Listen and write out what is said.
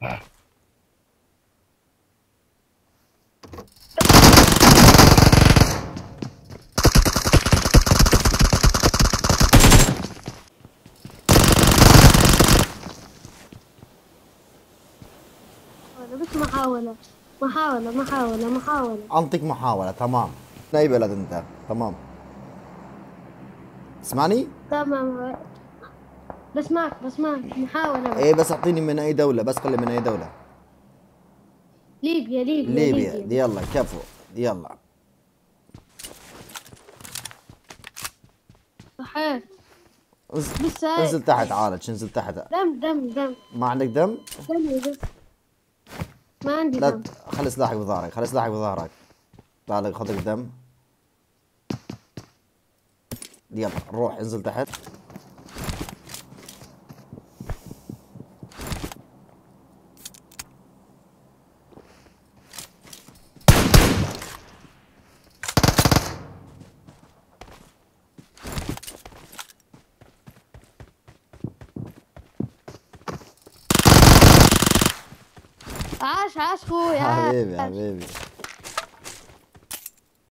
بس محاولة محاولة. أنطيك محاولة. تمام. من أي بلد أنت؟ تمام. اسمعني. تمام. بسمعك محاولة بس. إيه بس أعطيني من أي دولة، بس قل لي من أي دولة. ليبيا. ليبيا. دي يلا كفو. دي يلا. صحيح. انزل. بس انزل تحت عالج، انزل تحت. دم. ما عندك دم؟ دم. ما عندي لا دم. خلي سلاحك بظهرك، خلي سلاحك بظهرك. تعال خذ لك دم. يلا روح انزل تحت. عاش خويا. حبيبي حبيبي.